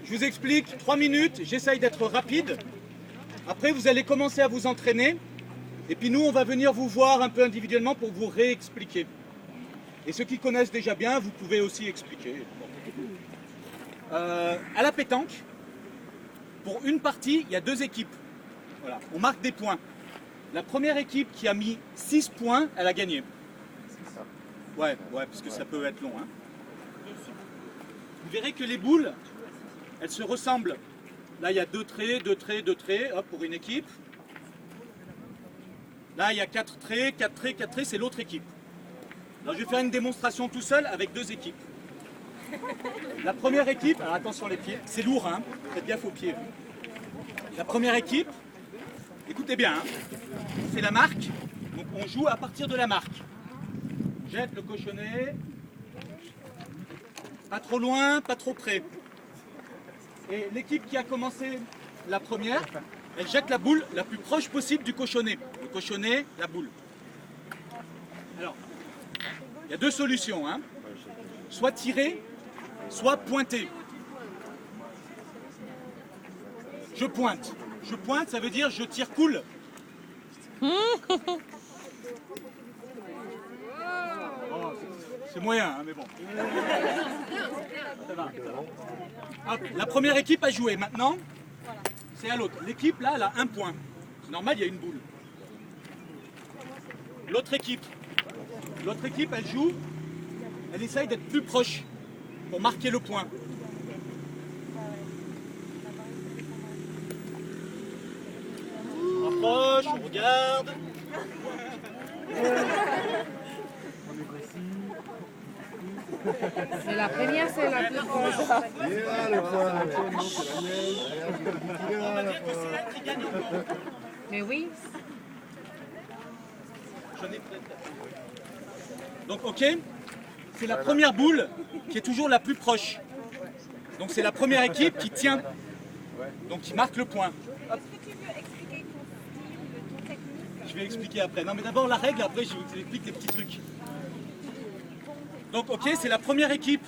Je vous explique, 3 minutes, j'essaye d'être rapide. Après, vous allez commencer à vous entraîner. Et puis nous, on va venir vous voir un peu individuellement pour vous réexpliquer. Et ceux qui connaissent déjà bien, vous pouvez aussi expliquer. À la pétanque, pour une partie, il y a 2 équipes. Voilà, on marque des points. La première équipe qui a mis 6 points, elle a gagné. Ouais, parce que ça peut être long. Hein. Vous verrez que les boules, elles se ressemblent. Là, il y a 2 traits, 2 traits, 2 traits, hop, pour une équipe. Là, il y a 4 traits, 4 traits, 4 traits, c'est l'autre équipe. Alors, je vais faire une démonstration tout seul avec 2 équipes. La première équipe, alors attention les pieds, c'est lourd, hein, faites gaffe aux pieds. La première équipe, écoutez bien, hein, c'est la marque, donc on joue à partir de la marque. On jette le cochonnet, pas trop loin, pas trop près. Et l'équipe qui a commencé la première, elle jette la boule la plus proche possible du cochonnet. Le cochonnet, la boule. Alors, il y a 2 solutions, hein. Soit tirer, soit pointer. Je pointe. Je pointe, ça veut dire je tire cool. Oh, c'est moyen, hein, mais bon. Ça va. Hop, la première équipe a joué. Maintenant, c'est à l'autre. L'équipe, là, elle a 1 point. C'est normal, il y a une boule. L'autre équipe, elle joue. Elle essaye d'être plus proche pour marquer le point. On rapproche, on regarde. C'est la première, c'est la plus proche. On va dire que c'est elle qui gagne encore. Mais oui. Donc ok, c'est la première boule qui est toujours la plus proche. Donc c'est la première équipe qui tient, donc qui marque le point. Hop. Je vais expliquer après. Non mais d'abord la règle, après je vous explique des petits trucs. Donc ok, c'est la première équipe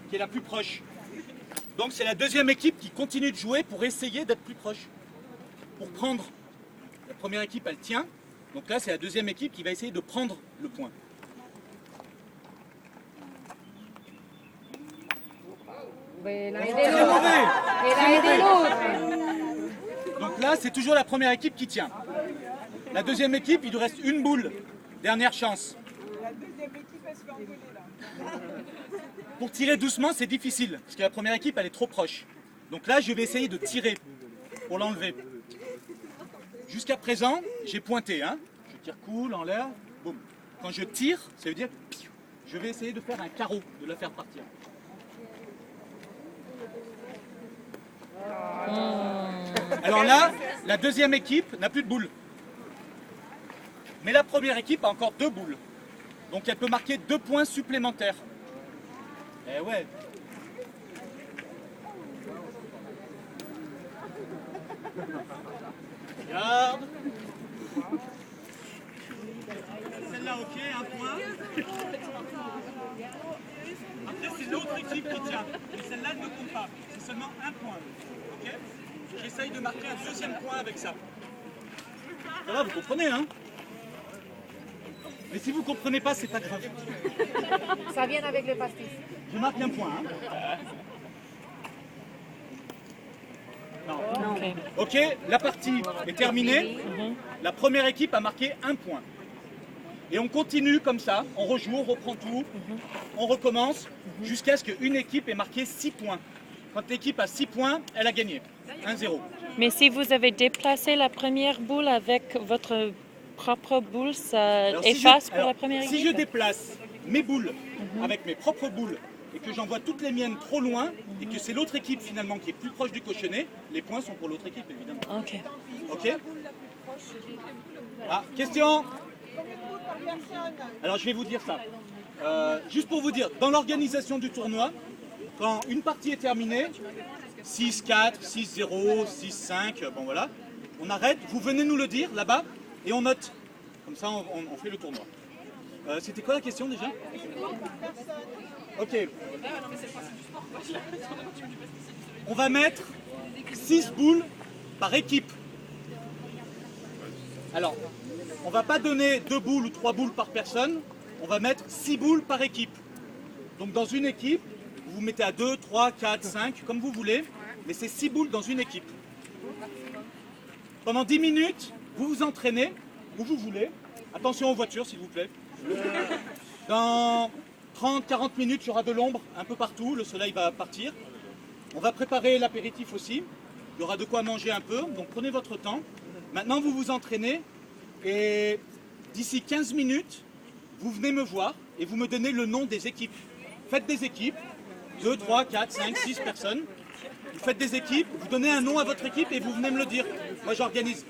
qui est la plus proche. Donc c'est la deuxième équipe qui continue de jouer pour essayer d'être plus proche. Pour prendre. La première équipe elle tient. Donc là c'est la deuxième équipe qui va essayer de prendre le point. Elle a aidé l'autre. Elle a aidé l'autre. Donc là c'est toujours la première équipe qui tient. La deuxième équipe, il lui reste une boule. Dernière chance. La deuxième équipe, elle se fait engueuler là. Pour tirer doucement, c'est difficile, parce que la première équipe, elle est trop proche. Donc là, je vais essayer de tirer pour l'enlever. Jusqu'à présent, j'ai pointé. Hein. Je tire cool en l'air. Boum. Quand je tire, ça veut dire que je vais essayer de faire un carreau, de la faire partir. Alors là, la deuxième équipe n'a plus de boule. Mais la première équipe a encore 2 boules. Donc elle peut marquer 2 points supplémentaires. Eh ouais. Regarde. Celle-là, ok, 1 point. Après, c'est l'autre équipe qui tient. Mais celle-là ne compte pas. C'est seulement 1 point. Ok. J'essaye de marquer un deuxième point avec ça. Ça va, vous comprenez, hein? Mais si vous ne comprenez pas, c'est pas grave. Ça vient avec le pastis. Je marque un point. Hein. Non. Okay. Ok, la partie est terminée. La première équipe a marqué 1 point. Et on continue comme ça, on rejoue, on reprend tout, on recommence, jusqu'à ce qu'une équipe ait marqué 6 points. Quand l'équipe a 6 points, elle a gagné. 1-0. Mais si vous avez déplacé la première boule avec votre propre boule, ça Alors, efface pour la première équipe? Si je déplace mes boules avec mes propres boules et que j'envoie toutes les miennes trop loin et que c'est l'autre équipe finalement qui est plus proche du cochonnet, les points sont pour l'autre équipe évidemment. Ok. Ok. Ah, question. Alors je vais vous dire ça. Juste pour vous dire, dans l'organisation du tournoi, quand une partie est terminée, 6-4, 6-0, 6-5, bon voilà, on arrête, vous venez nous le dire là-bas et on note. Comme ça on fait le tournoi. C'était quoi la question déjà? Ok. On va mettre 6 boules par équipe. Alors, on ne va pas donner 2 boules ou 3 boules par personne, on va mettre 6 boules par équipe. Donc dans une équipe, vous vous mettez à 2, 3, 4, 5, comme vous voulez, mais c'est 6 boules dans une équipe. Pendant 10 minutes, vous vous entraînez où vous voulez. Attention aux voitures, s'il vous plaît. Dans 30-40 minutes, il y aura de l'ombre un peu partout, le soleil va partir. On va préparer l'apéritif aussi. Il y aura de quoi manger un peu, donc prenez votre temps. Maintenant, vous vous entraînez et d'ici 15 minutes, vous venez me voir et vous me donnez le nom des équipes. Faites des équipes, 2, 3, 4, 5, 6 personnes. Vous faites des équipes, vous donnez un nom à votre équipe et vous venez me le dire. Moi, j'organise.